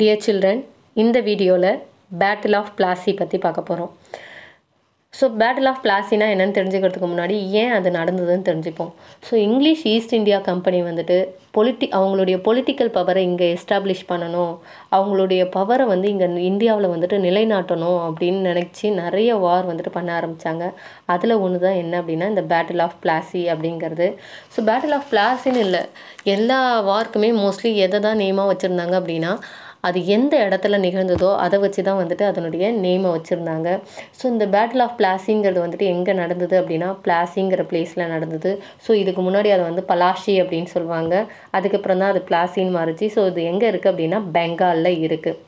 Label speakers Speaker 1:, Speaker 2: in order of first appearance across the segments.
Speaker 1: Dear children, இந்த வீடியோல Battle of Plassey பத்தி பார்க்க போறோம். So Battle of Plasseyனா என்னன்னு தெரிஞ்சுக்கிறதுக்கு முன்னாடி ஏன் அது நடந்ததுன்னு தெரிஞ்சுப்போம். So English East India Company வந்துட்டு அவங்களுடைய பொலிட்டிக்கல் பவரை இங்கே எஸ்டாப்ளிஷ் பண்ணணும், அவங்களுடைய பவரை வந்து இங்கே இந்தியாவில் வந்துட்டு நிலைநாட்டணும் அப்படின்னு நினச்சி நிறைய வார் வந்துட்டு பண்ண ஆரம்பித்தாங்க. அதில் ஒன்று தான் என்ன அப்படின்னா இந்த பேட்டில் ஆஃப் பிளாசி அப்படிங்கிறது. ஸோ பேட்டில் ஆஃப் பிளாசின்னு இல்லை, எல்லா வார்க்குமே மோஸ்ட்லி எதை தான் நேமாக வச்சுருந்தாங்க அப்படின்னா அது எந்த இடத்துல நிகழ்ந்ததோ அதை வச்சு தான் வந்துட்டு அதனுடைய நேமை வச்சுருந்தாங்க. ஸோ இந்த பேட்டில் ஆஃப் பிளாசிங்கிறது வந்துட்டு எங்கே நடந்தது அப்படின்னா பிளாசிங்கிற பிளேஸில் நடந்தது. ஸோ இதுக்கு முன்னாடி அதை வந்து பலாஷி அப்படின்னு சொல்லுவாங்க, அதுக்கப்புறம் தான் அது பிளாசின்னு மாறிச்சு. ஸோ இது எங்கே இருக்குது அப்படின்னா பெங்காலில் இருக்குது.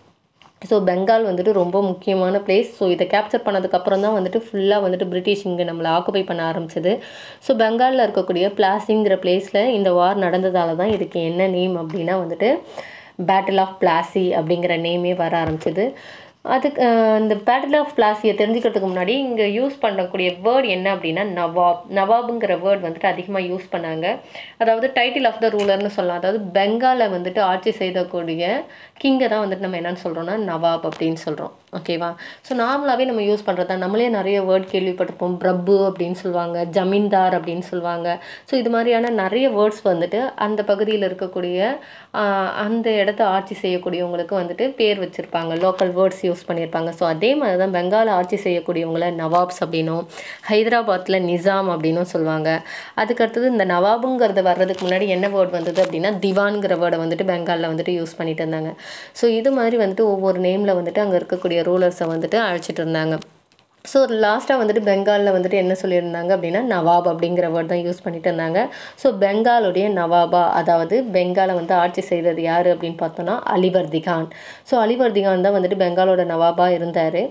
Speaker 1: ஸோ பெங்கால் வந்துட்டு ரொம்ப முக்கியமான பிளேஸ். ஸோ இதை கேப்சர் பண்ணதுக்கப்புறம் தான் வந்துட்டு ஃபுல்லாக வந்துட்டு பிரிட்டிஷ் இங்கே நம்மளை ஆக்குபை பண்ண ஆரம்பிச்சது. ஸோ பெங்காலில் இருக்கக்கூடிய பிளாசிங்கிற பிளேஸில் இந்த வார் நடந்ததால தான் இதுக்கு என்ன நேம் அப்படின்னா வந்துட்டு பேட்டில் ஆஃப் பிளாசி அப்படிங்கிற நேமே வர ஆரம்பிச்சது. அதுக்கு இந்த பேட்டில் ஆஃப் பிளாசியை தெரிஞ்சுக்கிறதுக்கு முன்னாடி இங்கே யூஸ் பண்ணக்கூடிய வேர்ட் என்ன அப்படின்னா நவாபுங்கிற வேர்ட் வந்துட்டு அதிகமாக யூஸ் பண்ணாங்க. அதாவது டைட்டில் ஆஃப் த ரூலர்னு சொல்லலாம். அதாவது பெங்காலை வந்துட்டு ஆட்சி செய்யக்கூடிய கிங்கை தான் வந்துட்டு நம்ம என்னன்னு சொல்கிறோம்னா நவாப் அப்படின்னு சொல்கிறோம். ஓகேவா? ஸோ நார்மலாகவே நம்ம யூஸ் பண்ணுறது தான். நம்மளே நிறைய வேர்ட் கேள்விப்பட்டிருப்போம். பிரபு அப்படின்னு சொல்லுவாங்க, ஜமீன்தார் அப்படின்னு சொல்லுவாங்க. ஸோ இது மாதிரியான நிறைய வேர்ட்ஸ் வந்துட்டு அந்த பகுதியில் இருக்கக்கூடிய அந்த இடத்த ஆட்சி செய்யக்கூடியவங்களுக்கு வந்துட்டு பேர் வச்சுருப்பாங்க, லோக்கல் வேர்ட்ஸ் யூஸ் பண்ணியிருப்பாங்க. ஸோ அதே மாதிரி தான் பெங்காலை ஆட்சி செய்யக்கூடியவங்கள நவாப்ஸ் அப்படின்னும், ஹைதராபாத்தில் நிசாம் அப்படின்னும் சொல்லுவாங்க. அதுக்கடுத்தது இந்த நவாபுங்கிறது வர்றதுக்கு முன்னாடி என்ன வேர்ட் வந்தது அப்படின்னா திவான்கிற வேர்டை வந்துட்டு பெங்காலில் வந்துட்டு யூஸ் பண்ணிட்டு இருந்தாங்க. ஸோ இது மாதிரி வந்துட்டு ஒவ்வொரு நேமில் வந்துட்டு அங்கே இருக்கக்கூடிய ரூலர்ஸை வந்துட்டு அழைச்சிட்டு இருந்தாங்க. ஸோ லாஸ்ட்டாக வந்துட்டு பெங்காலில் வந்துட்டு என்ன சொல்லியிருந்தாங்க அப்படின்னா நவாப் அப்படிங்கிற வேர்ட் தான் யூஸ் பண்ணிட்டு இருந்தாங்க. ஸோ பெங்காலுடைய நவாபா, அதாவது பெங்காலை வந்து ஆட்சி செய்கிறது யார் அப்படின்னு பார்த்தோன்னா அலிவர்திகான். ஸோ அலிவர்திகான் தான் வந்துட்டு பெங்காலோட நவாபாக இருந்தார்.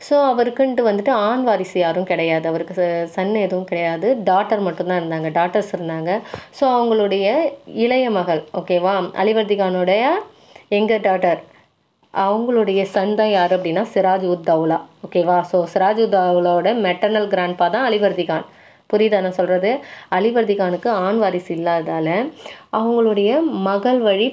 Speaker 1: ஸோ அவருக்குன்ட்டு வந்துட்டு ஆண் வாரிசு யாரும் கிடையாது, அவருக்கு சன் எதுவும் கிடையாது, டாட்டர் மட்டும்தான் இருந்தாங்க, டாட்டர்ஸ் இருந்தாங்க. ஸோ அவங்களுடைய இளைய மகள், ஓகேவா, அலிவர்திகானுடைய எங்கர் டாட்டர், அவங்களுடைய சன் தான் யார் அப்படின்னா சிராஜ்-உத்-தௌலா. ஓகேவா? ஸோ சிராஜ்-உத்-தௌலாவோட மெட்டர்னல் கிராண்ட்பா தான் அலிவர்திகான். புரியுதா நான் சொல்கிறது? அலிவர்திகானுக்கு ஆண் வாரிசு இல்லாதால அவங்களுடைய மகள் வழி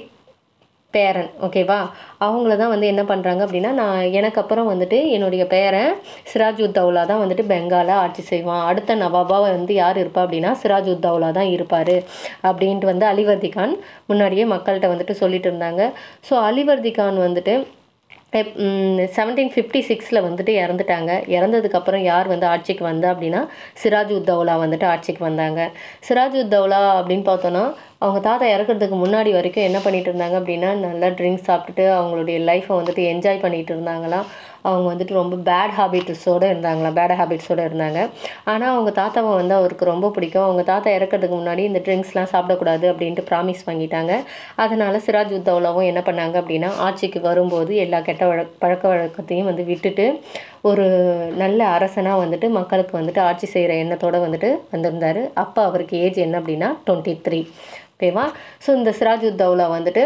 Speaker 1: பேரன், ஓகேவா, அவங்கள தான் வந்து என்ன பண்ணுறாங்க அப்படின்னா எனக்கு அப்புறம் வந்துட்டு என்னுடைய பேரன் சிராஜ்-உத்-தௌலா தான் வந்துட்டு பெங்காலை ஆட்சி செய்வான், அடுத்த நவாபாவை வந்து யார் இருப்பா அப்படின்னா சிராஜ்-உத்-தௌலா தான் இருப்பார் அப்படின்ட்டு வந்து அலிவர்திகான் முன்னாடியே மக்கள்கிட்ட வந்துட்டு சொல்லிட்டு இருந்தாங்க. ஸோ அலிவர்திகான் வந்துட்டு 1756 வந்துட்டு இறந்துட்டாங்க. இறந்ததுக்கப்புறம் யார் வந்து ஆட்சிக்கு வந்தா அப்படின்னா சிராஜ்-உத்-தௌலா வந்துட்டு ஆட்சிக்கு வந்தாங்க. சிராஜ்-உத்-தௌலா அப்படின்னு பார்த்தோன்னா அவங்க தாத்தா இறக்கிறதுக்கு முன்னாடி வரைக்கும் என்ன பண்ணிட்டு இருந்தாங்க அப்படின்னா நல்லா ட்ரிங்க்ஸ் சாப்பிட்டுட்டு அவங்களுடைய லைஃப்பை வந்துட்டு என்ஜாய் பண்ணிட்டு இருந்தாங்களாம். அவங்க வந்துட்டு ரொம்ப பேட் ஹேபிட்ஸோடு இருந்தாங்க. ஆனால் அவங்க தாத்தாவை வந்து அவருக்கு ரொம்ப பிடிக்கும். அவங்க தாத்தா இறக்கிறதுக்கு முன்னாடி இந்த ட்ரிங்க்ஸ்லாம் சாப்பிடக்கூடாது அப்படின்ட்டு ப்ராமிஸ் பண்ணிட்டாங்க. அதனால் சிராஜ்-உத்-தௌலாவும் என்ன பண்ணாங்க அப்படின்னா ஆட்சிக்கு வரும்போது எல்லா கெட்ட பழக்க வழக்கத்தையும் வந்து விட்டுட்டு ஒரு நல்ல அரசனாக வந்துட்டு மக்களுக்கு வந்துட்டு ஆட்சி செய்கிற எண்ணத்தோடு வந்துட்டு வந்திருந்தார். அப்போ அவருக்கு ஏஜ் என்ன அப்படின்னா 23. ஓகேவா? ஸோ இந்த சிராஜ்-உத்-தௌலா வந்துட்டு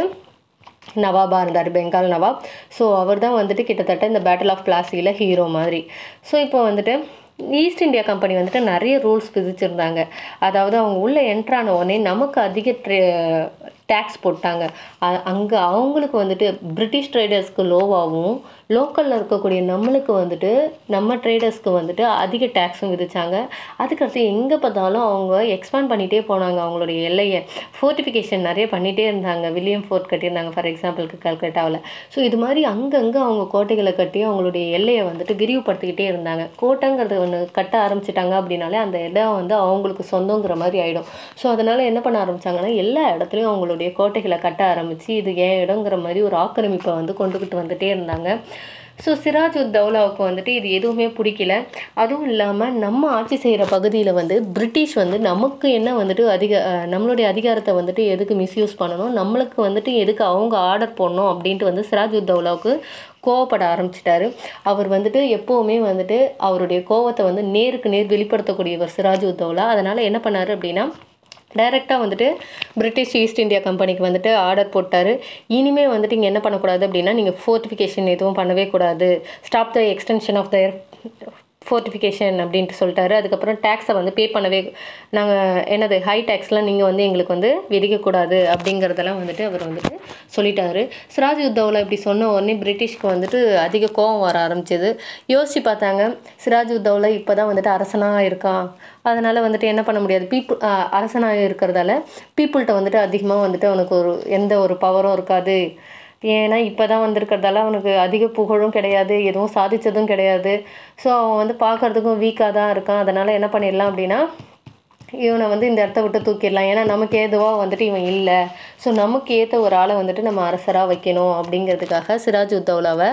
Speaker 1: நவாபாக இருந்தார், பெங்கால் நவாப். ஸோ அவர் தான் வந்துட்டு கிட்டத்தட்ட இந்த பேட்டில் ஆஃப் பிளாசியில் ஹீரோ மாதிரி. ஸோ இப்போ வந்துட்டு ஈஸ்ட் இந்தியா கம்பெனி வந்துட்டு நிறைய ரூல்ஸ் விதிச்சிருந்தாங்க. அதாவது அவங்க உள்ளே என்ட்ரான உடனே நமக்கு அதிக டேக்ஸ் போட்டாங்க. அங்கே அவங்களுக்கு வந்துட்டு பிரிட்டிஷ் ட்ரேடர்ஸ்க்கு லோவாகவும் லோக்கலில் இருக்கக்கூடிய நம்மளுக்கு வந்துட்டு நம்ம ட்ரேடர்ஸ்க்கு வந்துட்டு அதிக டேக்ஸும் விதிச்சாங்க. அதுக்கடுத்து எங்கே பார்த்தாலும் அவங்க எக்ஸ்பேண்ட் பண்ணிகிட்டே போனாங்க அவங்களுடைய எல்லையை. ஃபோர்டிஃபிகேஷன் நிறைய பண்ணிகிட்டே இருந்தாங்க. வில்லியம் ஃபோர்ட் கட்டியிருந்தாங்க ஃபார் எக்ஸாம்பிளுக்கு கல்கட்டாவில். ஸோ இது மாதிரி அங்கங்கே அவங்க கோட்டைகளை கட்டி அவங்களுடைய எல்லையை வந்துட்டு விரிவுபடுத்திக்கிட்டே இருந்தாங்க. கோட்டைங்கிறது ஒன்று கட்ட ஆரம்பிச்சிட்டாங்க அப்படின்னாலே அந்த இடம் வந்து அவங்களுக்கு சொந்தங்கிற மாதிரி ஆகிடும். ஸோ அதனால் என்ன பண்ண ஆரம்பித்தாங்கன்னா எல்லா இடத்துலையும் அவங்களுடைய கோட்டைகளை கட்ட ஆரம்பித்து இது ஏன் இடங்கிற மாதிரி ஒரு ஆக்கிரமிப்பை வந்து கொண்டுக்கிட்டு வந்துட்டே இருந்தாங்க. ஸோ சிராஜ்-உத்-தௌலாவுக்கு வந்துட்டு இது எதுவுமே பிடிக்கல. அதுவும் இல்லாமல் நம்ம ஆட்சி செய்கிற பகுதியில் வந்து பிரிட்டிஷ் வந்து நமக்கு என்ன வந்துட்டு நம்மளுடைய அதிகாரத்தை வந்துட்டு எதுக்கு மிஸ்யூஸ் பண்ணணும், நம்மளுக்கு வந்துட்டு எதுக்கு அவங்க ஆர்டர் போடணும் அப்படின்ட்டு வந்து சிராஜ்-உத்-தௌலாவுக்கு கோவப்பட ஆரம்பிச்சிட்டாரு. அவர் வந்துட்டு எப்போவுமே வந்துட்டு அவருடைய கோவத்தை வந்து நேருக்கு நேர் வெளிப்படுத்தக்கூடியவர் சிராஜ்-உத்-தௌலா. அதனால் என்ன பண்ணார் அப்படின்னா டைரெக்டாக வந்துட்டு பிரிட்டிஷ் ஈஸ்ட் இந்தியா கம்பெனிக்கு வந்துட்டு ஆர்டர் போட்டார். இனிமேல் வந்துட்டு இங்கே என்ன பண்ணக்கூடாது அப்படின்னா நீங்கள் ஃபோர்ட்டிஃபிகேஷன் எதுவும் பண்ணவே கூடாது, stop the extension of the fortification அப்படின்ட்டு சொல்லிட்டாரு. அதுக்கப்புறம் டேக்ஸை வந்து பே பண்ணவே நாங்கள் என்னது ஹை டேக்ஸ்லாம் நீங்கள் வந்து எங்களுக்கு வந்து விதிக்கக்கூடாது அப்படிங்கிறதெல்லாம் வந்துட்டு அவர் வந்துட்டு சொல்லிட்டாரு. சிராஜ்-உத்-தௌலா இப்படி சொன்ன உடனே பிரிட்டிஷ்க்கு வந்துட்டு அதிக கோபம் வர ஆரம்பிச்சது. யோசிச்சு பார்த்தாங்க, சிராஜ்-உத்-தௌலா இப்போ தான் வந்துட்டு அரசனாக இருக்கான், அதனால் வந்துட்டு என்ன பண்ண முடியாது, அரசனாக இருக்கிறதால பீப்புள்கிட்ட வந்துட்டு அதிகமாக வந்துட்டு அவனுக்கு எந்த ஒரு பவரும் இருக்காது. ஏன்னா இப்போ தான் வந்திருக்கிறதால அவனுக்கு அதிக புகழும் கிடையாது, எதுவும் சாதித்ததும் கிடையாது. ஸோ அவன் வந்து பார்க்குறதுக்கும் வீக்காக தான் இருக்கான். அதனால் என்ன பண்ணிடலாம் அப்படின்னா, இவனை வந்து இந்த இடத்த விட்டு தூக்கிடலாம். ஏன்னா நமக்கு ஏதுவாக வந்துட்டு இவன் இல்லை. ஸோ நமக்கு ஏற்ற ஒரு ஆளை வந்துட்டு நம்ம அரசராக வைக்கணும் அப்படிங்கிறதுக்காக சிராஜ்-உத்-தௌலாவை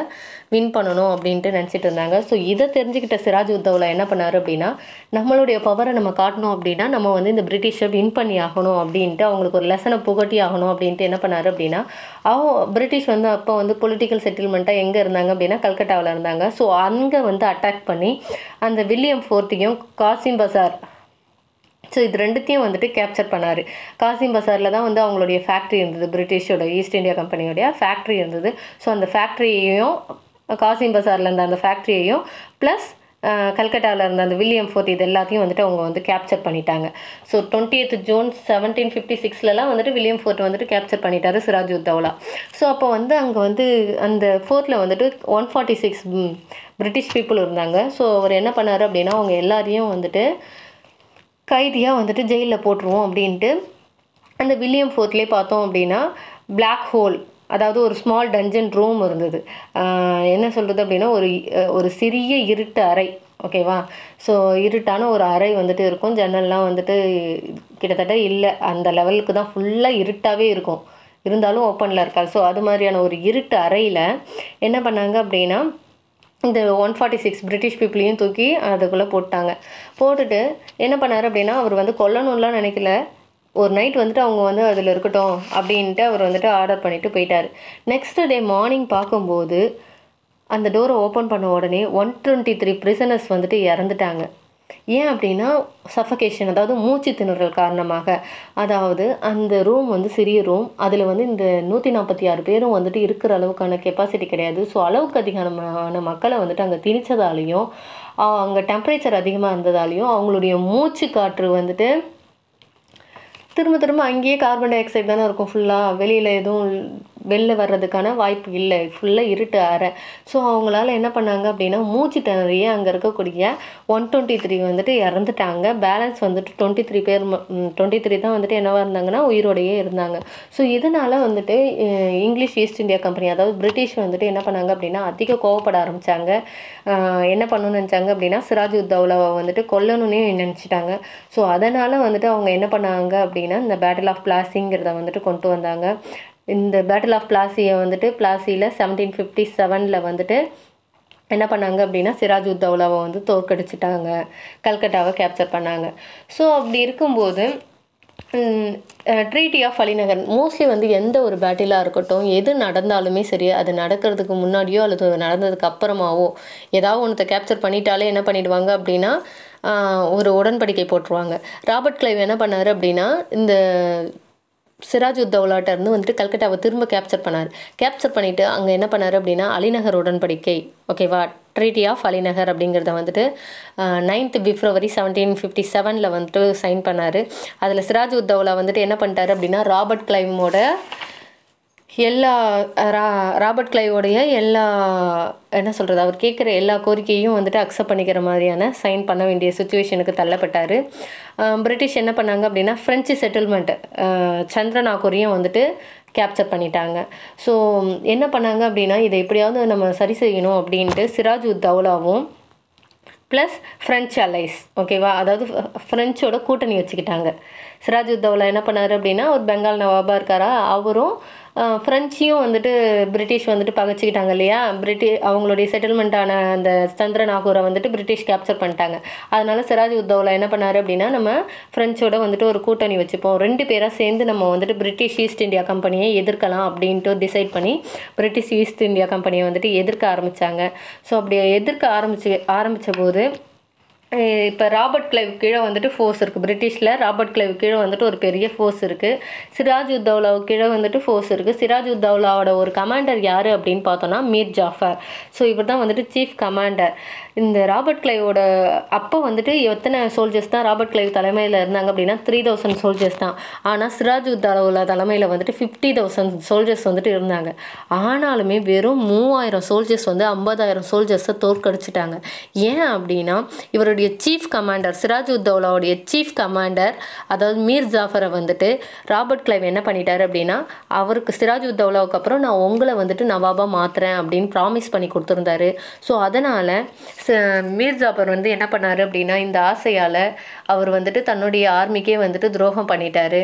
Speaker 1: வின் பண்ணணும் அப்படின்ட்டு நினச்சிட்டு இருந்தாங்க. ஸோ இதை தெரிஞ்சுக்கிட்ட சிராஜ்-உத்-தௌலா என்ன பண்ணார் அப்படின்னா, நம்மளுடைய பவரை நம்ம காட்டணும் அப்படின்னா நம்ம வந்து இந்த பிரிட்டிஷை வின் பண்ணி ஆகணும் அப்படின்ட்டு அவங்களுக்கு ஒரு லெசனை புகட்டி ஆகணும் அப்படின்ட்டு என்ன பண்ணார் அப்படின்னா, பிரிட்டிஷ் வந்து அப்போ வந்து பொலிட்டிக்கல் செட்டில்மெண்ட்டாக எங்கே இருந்தாங்க அப்படின்னா கல்கட்டாவில் இருந்தாங்க. ஸோ அங்கே வந்து அட்டாக் பண்ணி அந்த வில்லியம் ஃபோர்ட்டையும் காசிம்பசார், ஸோ இது ரெண்டுத்தையும் வந்துட்டு கேப்சர் பண்ணார். காசிம்பசாரில் தான் வந்து அவங்களுடைய ஃபேக்ட்ரி இருந்தது, பிரிட்டிஷோட ஈஸ்ட் இந்தியா கம்பெனியோடைய ஃபேக்ட்ரி இருந்தது. ஸோ அந்த ஃபேக்ட்ரியையும் காசிம்பசாரில் இருந்த அந்த ஃபேக்ட்ரியையும் ப்ளஸ் கல்கட்டாவில் இருந்த அந்த வில்லியம் ஃபோர்ட் இது எல்லாத்தையும் வந்துட்டு அவங்க வந்து கேப்சர் பண்ணிட்டாங்க. ஸோ 20th June 1756 வந்துட்டு வில்லியம் ஃபோர்ட் வந்துட்டு கேப்சர் பண்ணிட்டாரு சிராஜ்-உத்-தௌலா. ஸோ அப்போ வந்து அங்கே வந்து அந்த ஃபோர்ட்டில் வந்துட்டு 146 பிரிட்டிஷ் பீப்புள் இருந்தாங்க. ஸோ அவர் என்ன பண்ணார் அப்படின்னா, அவங்க எல்லாரையும் வந்துட்டு கைதியாக வந்துட்டு ஜெயிலில் போட்டுருவோம் அப்படின்ட்டு அந்த வில்லியம் ஃபோர்ட்லேயே பார்த்தோம் அப்படின்னா பிளாக் ஹோல், அதாவது ஒரு ஸ்மால் டஞ்சன் ரூம் இருந்தது. என்ன சொல்கிறது அப்படின்னா, ஒரு சிறிய இருட்டு அறை, ஓகேவா. ஸோ இருட்டான ஒரு அறை வந்துட்டு இருக்கும். ஜன்னல்லாம் வந்துட்டு கிட்டத்தட்ட இல்லை, அந்த லெவலுக்கு தான் ஃபுல்லாக இருட்டாகவே இருக்கும், இருந்தாலும் ஓப்பனில் இருக்காது. ஸோ அது மாதிரியான ஒரு இருட்டு அறையில் என்ன பண்ணாங்க அப்படின்னா, இந்த 146 பிரிட்டிஷ் பீப்புளையும் தூக்கி அதுக்குள்ளே போட்டுட்டு என்ன பண்ணார் அப்படின்னா, அவர் வந்து கொல்லணும்லாம் நினைக்கல, ஒரு நைட் வந்துட்டு அவங்க வந்து அதில் இருக்கட்டும் அப்படின்ட்டு அவர் வந்துட்டு ஆர்டர் பண்ணிவிட்டு போயிட்டார். நெக்ஸ்ட் டே மார்னிங் பார்க்கும்போது அந்த டோரை ஓப்பன் பண்ண உடனே 123 prisoners வந்துட்டு இறந்துட்டாங்க. ஏன் அப்படின்னா சஃபோகேஷன், அதாவது மூச்சு திணறல் காரணமாக. அதாவது அந்த ரூம் வந்து சிறிய ரூம், அதில் வந்து இந்த 146 பேரும் வந்துட்டு இருக்கிற அளவுக்கான கெப்பாசிட்டி கிடையாது. ஸோ அளவுக்கு அதிகமான மக்களை வந்துட்டு அங்கே திணிச்சதாலையும் அங்கே டெம்பரேச்சர் அதிகமாக இருந்ததாலையும் அவங்களுடைய மூச்சு காற்று வந்துட்டு திரும்ப அங்கேயே கார்பன் டை ஆக்சைடு தானே இருக்கும் ஃபுல்லாக, வெளியில் எதுவும் வெளில வர்றதுக்கான வாய்ப்பு இல்லை, ஃபுல்லாக இருட்டு அறை. ஸோ அவங்களால என்ன பண்ணாங்க அப்படின்னா, மூச்சு திணறியே அங்கே இருக்கக்கூடிய 123 வந்துட்டு இறந்துட்டாங்க. பேலன்ஸ் வந்துட்டு 23 தான் வந்துட்டு என்னவாக இருந்தாங்கன்னா உயிரோடையே இருந்தாங்க. ஸோ இதனால் வந்துட்டு இங்கிலீஷ் ஈஸ்ட் இந்தியா கம்பெனி, அதாவது பிரிட்டிஷ் வந்துட்டு என்ன பண்ணாங்க அப்படின்னா அதிக கோவப்பட ஆரம்பித்தாங்க. என்ன பண்ணணும்னு நினச்சாங்க அப்படின்னா, சிராஜ்-உத்-தௌலாவை வந்துட்டு கொல்லணுன்னே நினச்சிட்டாங்க. ஸோ அதனால் வந்துட்டு அவங்க என்ன பண்ணாங்க அப்படின்னா, இந்த பேட்டில் ஆஃப் பிளாசிங்கிறத வந்துட்டு கொண்டு வந்தாங்க. இந்த பேட்டில் ஆஃப் பிளாசியை வந்துட்டு பிளாசியில் 1757 வந்துட்டு என்ன பண்ணாங்க அப்படின்னா, சிராஜ்-உத்-தௌலாவை வந்து தோற்கடிச்சிட்டாங்க, கல்கட்டாவை கேப்சர் பண்ணாங்க. ஸோ அப்படி இருக்கும்போது ட்ரீட்டி ஆஃப் அலிநகர் மோஸ்ட்லி வந்து எந்த ஒரு பேட்டிலாக இருக்கட்டும், எது நடந்தாலுமே சரி, அது நடக்கிறதுக்கு முன்னாடியோ அல்லது நடந்ததுக்கு அப்புறமாவோ ஏதாவது ஒன்றத்தை கேப்சர் பண்ணிட்டாலே என்ன பண்ணிடுவாங்க அப்படின்னா ஒரு உடன்படிக்கை போட்டுருவாங்க. ராபர்ட் கிளைவ் என்ன பண்ணார் அப்படின்னா, இந்த சிராஜ்-உத்-தௌலாட்ட இருந்து வந்துட்டு கல்கட்டாவை திரும்ப கேப்சர் பண்ணிவிட்டு அங்கே என்ன பண்ணார் அப்படின்னா அலிநகர் உடன்படிக்கை, ஓகேவா, ட்ரீட்டி ஆஃப் அலிநகர் அப்படிங்கிறத வந்துட்டு 9th February 1757 வந்துட்டு சைன் பண்ணார். அதில் சிராஜ்-உத்-தௌலா வந்துட்டு என்ன பண்ணிட்டாரு அப்படின்னா, ராபர்ட் கிளைவோடைய எல்லா என்ன சொல்கிறது, அவர் கேட்குற எல்லா கோரிக்கையும் வந்துட்டு அக்செப்ட் பண்ணிக்கிற மாதிரியான சைன் பண்ண வேண்டிய சுச்சுவேஷனுக்கு தள்ளப்பட்டார். பிரிட்டிஷ் என்ன பண்ணாங்க அப்படின்னா, ஃப்ரெஞ்சு செட்டில்மெண்ட் சந்திரநாகூரையும் வந்துட்டு கேப்சர் பண்ணிட்டாங்க. ஸோ என்ன பண்ணாங்க அப்படின்னா, இதை எப்படியாவது நம்ம சரி செய்யணும் அப்படின்ட்டு சிராஜ்-உத்-தௌலாவும் ப்ளஸ் ஃப்ரெஞ்ச் அலைஸ், ஓகேவா, அதாவது ஃப்ரெஞ்சோட கூட்டணி வச்சுக்கிட்டாங்க. சிராஜ்-உத்-தௌலா என்ன பண்ணார் அப்படின்னா, ஒரு பெங்கால் நவாபாக இருக்காரா, அவரும் ஃப்ரெஞ்சையும் வந்துட்டு பிரிட்டிஷ் வந்துட்டு பகைச்சிக்கிட்டாங்க இல்லையா. அவங்களுடைய செட்டில்மெண்ட்டான அந்த சந்திரநாகூரை வந்துட்டு பிரிட்டிஷ் கேப்சர் பண்ணிட்டாங்க. அதனால சிராஜ்-உத்-தௌலா என்ன பண்ணார் அப்படின்னா, நம்ம ஃப்ரெஞ்சோட வந்துட்டு ஒரு கூட்டணி வச்சுப்போம், 2 பேராக சேர்ந்து நம்ம வந்துட்டு பிரிட்டிஷ் ஈஸ்ட் இந்தியா கம்பெனியை எதிர்க்கலாம் அப்படின்ட்டு டிசைட் பண்ணி பிரிட்டிஷ் ஈஸ்ட் இந்தியா கம்பெனியை வந்துட்டு எதிர்க்க ஆரம்பித்தாங்க. ஸோ அப்படி எதிர்க்க ஆரம்பித்த போது இப்போ ராபர்ட் கிளைவ் கீழே வந்துட்டு ஃபோர்ஸ் இருக்குது. பிரிட்டிஷில் ராபர்ட் கிளைவ் கீழே வந்துட்டு ஒரு பெரிய ஃபோர்ஸ் இருக்குது. சிராஜ்-உத்-தௌலாவுக்கு கீழே வந்துட்டு ஃபோர்ஸ் இருக்குது. சிராஜ்-உத்-தௌலாவோட ஒரு கமாண்டர் யார் அப்படின்னு பார்த்தோன்னா மீர் ஜாஃபர். ஸோ இவர் தான் வந்துட்டு சீஃப் கமாண்டர். இந்த ராபர்ட் கிளைவோட அப்போ வந்துட்டு எத்தனை சோல்ஜர்ஸ் தான் ராபர்ட் கிளைவ் தலைமையில் இருந்தாங்க அப்படின்னா 3000 சோல்ஜர்ஸ் தான். ஆனால் சிராஜ்-உத்-தௌலா தலைமையில் வந்துட்டு 50,000 சோல்ஜர்ஸ் வந்துட்டு இருந்தாங்க. ஆனாலுமே வெறும் 3000 சோல்ஜர்ஸ் வந்து 50,000 சோல்ஜர்ஸை தோற்கடிச்சிட்டாங்க. ஏன் அப்படின்னா இவருடைய சீஃப் கமாண்டர் சிராஜ்-உத்-தௌலாவுடைய சீஃப் கமாண்டர் அதாவது மீர் ஜாஃபரை வந்துட்டு ராபர்ட் கிளைவ் என்ன பண்ணிட்டாரு அப்படின்னா அவருக்கு சிராஜ்-உத்-தௌலாவுக்கு அப்புறம் நான் உங்களை வந்துட்டு நவாபாக மாற்றுறேன் அப்படின்னு ப்ராமிஸ் பண்ணி கொடுத்துருந்தாரு. ஸோ அதனால் மீர் ஜாஃபர் வந்து என்ன பண்ணார் அப்படின்னா இந்த ஆசையால் அவர் வந்துட்டு தன்னுடைய ஆர்மிக்கே வந்துட்டு துரோகம் பண்ணிட்டாரு.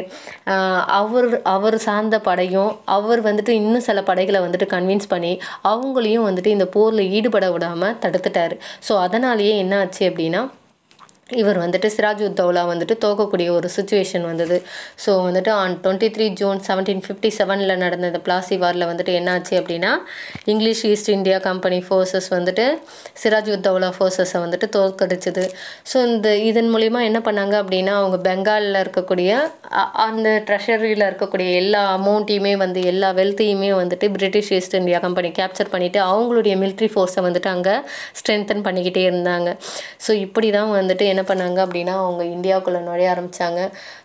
Speaker 1: அவர் சார்ந்த படையும் அவர் வந்துட்டு இன்னும் சில படைகளை வந்துட்டு கன்வின்ஸ் பண்ணி அவங்களையும் வந்துட்டு இந்த போரில் ஈடுபட விடாமல் தடுத்துட்டாரு. ஸோ அதனாலேயே என்ன ஆச்சு அப்படின்னா இவர் வந்துட்டு சிராஜ்-உத்-தௌலா வந்துட்டு தோக்கக்கூடிய ஒரு சுச்சுவேஷன் வந்தது. ஸோ வந்துட்டு ஆன் 23 ஜூன் 1757 நடந்த இந்த பிளாசி வாரில் வந்துட்டு என்னாச்சு அப்படின்னா English East India Company forces வந்துட்டு சிராஜ்-உத்-தௌலா ஃபோர்ஸஸை வந்துட்டு தோற்கடிச்சிது. ஸோ இதன் மூலிமா என்ன பண்ணாங்க அப்படின்னா அவங்க பெங்காலில் இருக்கக்கூடிய அந்த ட்ரெஷரியில் இருக்கக்கூடிய எல்லா அமௌண்ட்டையுமே வந்து எல்லா வெல்த்தையுமே வந்துட்டு British East India Company capture பண்ணிவிட்டு அவங்களுடைய மிலிட்ரி ஃபோர்ஸை வந்துட்டு அங்கே ஸ்ட்ரென்தன் பண்ணிக்கிட்டே இருந்தாங்க. ஸோ இப்படி தான் வந்துட்டு என்ன பண்ணாங்க அப்படின்னா அவங்க இந்தியாவுக்குள்ளே நுழைய ஆரம்பித்தாங்க.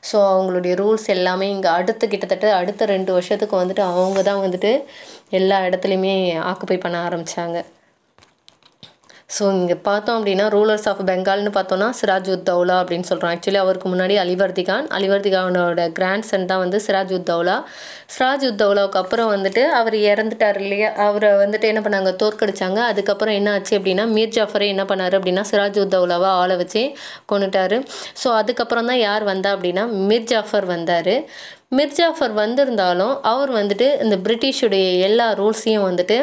Speaker 1: ஸோ அவங்களுடைய ரூல்ஸ் எல்லாமே இங்கே கிட்டத்தட்ட அடுத்த 2 வருஷத்துக்கு வந்துட்டு அவங்க தான் வந்துட்டு எல்லா இடத்துலையுமே ஆக்குப்பை பண்ண ஆரம்பித்தாங்க. ஸோ இங்கே பார்த்தோம் அப்படின்னா ரூலர்ஸ் ஆஃப் பெங்கால்னு பார்த்தோன்னா சிராஜ்-உத்-தௌலா அப்படின்னு சொல்கிறோம். ஆக்சுவலி அவருக்கு முன்னாடி அலிவர்திகானோட கிராண்ட் சன் தான் வந்து சிராஜ்-உத்-தௌலா. சிராஜ்-உத்-தௌலாவுக்கு அப்புறம் வந்துட்டு அவர் இறந்துட்டார் இல்லையா, அவரை வந்துட்டு என்ன பண்ணாங்க தோற்கடிச்சாங்க. அதுக்கப்புறம் என்ன ஆச்சு அப்படின்னா மீர் ஜாஃபரே என்ன பண்ணார் அப்படின்னா சிராஜ்-உத்-தௌலாவை ஆளை வச்சு கொண்டுட்டார். ஸோ அதுக்கப்புறம் தான் யார் வந்தா அப்படின்னா மீர் ஜாஃபர் வந்தார். மீர் ஜாஃபர் வந்திருந்தாலும் அவர் வந்துட்டு இந்த பிரிட்டிஷுடைய எல்லா ரூல்ஸையும் வந்துட்டு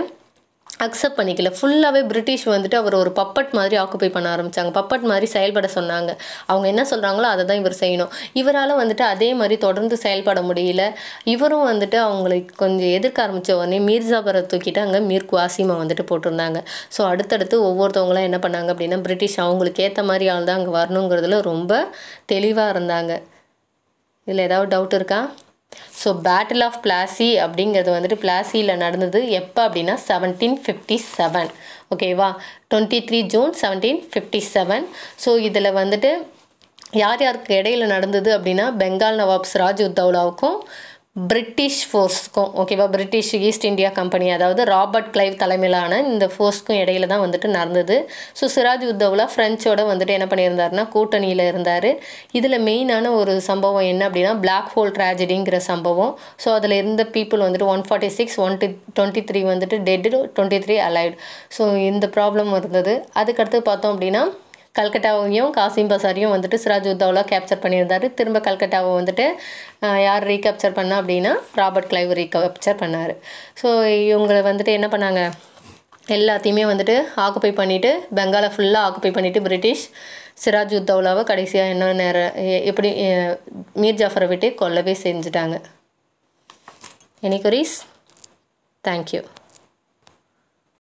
Speaker 1: அக்செப்ட் பண்ணிக்கல. ஃபுல்லாகவே பிரிட்டிஷ் வந்துட்டு அவர் ஒரு பப்பட் மாதிரி ஆக்குப்பை பண்ண ஆரம்பித்தாங்க. பப்பட் மாதிரி செயல்பட சொன்னாங்க. அவங்க என்ன சொல்கிறாங்களோ அதை தான் இவர் செய்யணும். இவரால் வந்துட்டு அதே மாதிரி தொடர்ந்து செயல்பட முடியல. இவரும் வந்துட்டு அவங்களுக்கு கொஞ்சம் எதிர்க்க ஆரம்பித்த உடனே மீர் ஜாஃபரை தூக்கிட்டு அங்கே மீர் குவாசிமை வந்துட்டு போட்டிருந்தாங்க. ஸோ அடுத்தடுத்து ஒவ்வொருத்தவங்களாம் என்ன பண்ணாங்க அப்படின்னா பிரிட்டிஷ் அவங்களுக்கு ஏற்ற மாதிரி ஆள் தான் அங்கே வரணுங்கிறதுல ரொம்ப தெளிவாக இருந்தாங்க. இதில் ஏதாவது டவுட் இருக்கா? ஸோ பேட்டில் ஆஃப் பிளாசி அப்படிங்கிறது வந்துட்டு பிளாசியில் நடந்தது எப்போ அப்படின்னா 1757. ஓகேவா, 23 ஜூன் 1757. ஸோ இதில் வந்துட்டு யார் யாருக்கு இடையில நடந்தது அப்படின்னா பெங்கால் நவாப் சிராஜ்-உத்-தௌலாவுக்கும் பிரிட்டிஷ் ஃபோர்ஸ்க்கும், ஓகேவா, பிரிட்டிஷ் ஈஸ்ட் இந்தியா கம்பெனி அதாவது ராபர்ட் கிளைவ் தலைமையிலான இந்த ஃபோர்ஸ்க்கும் இடையில தான் வந்துட்டு நடந்தது. ஸோ சிராஜ்-உத்-தௌலா ஃப்ரெஞ்சோட வந்துட்டு என்ன பண்ணியிருந்தாருன்னா கூட்டணியில் இருந்தார். இதில் மெயினான ஒரு சம்பவம் என்ன அப்படின்னா பிளாக் ஹோல் ட்ராஜடிங்கிற சம்பவம். ஸோ அதில் இருந்த பீப்புள் வந்துட்டு 146, 123 வந்துட்டு டெட்டு, 23 அலைவ்டு. ஸோ இந்த ப்ராப்ளம் இருந்தது. அதுக்கடுத்து பார்த்தோம் அப்படின்னா கல்கட்டாவையும் காசிம்பசாரையும் வந்துட்டு சிராஜ்-உத்-தௌலா கேப்சர் பண்ணியிருந்தார். திரும்ப கல்கட்டாவை வந்துட்டு யார் ரீகேப்சர் பண்ணா அப்படின்னா ராபர்ட் கிளைவ் ரீகேப்சர் பண்ணார். ஸோ இவங்களை வந்துட்டு என்ன பண்ணாங்க எல்லாத்தையுமே வந்துட்டு ஆக்குப்பை பண்ணிவிட்டு பெங்காலை ஃபுல்லாக ஆக்குப்பை பண்ணிவிட்டு பிரிட்டிஷ் சிராஜ்-உத்-தௌலாவை கடைசியாக என்ன நேரம் எப்படி மீர் ஜாஃபரை விட்டு கொல்லவே செஞ்சுட்டாங்க. Any queries? தேங்க்யூ.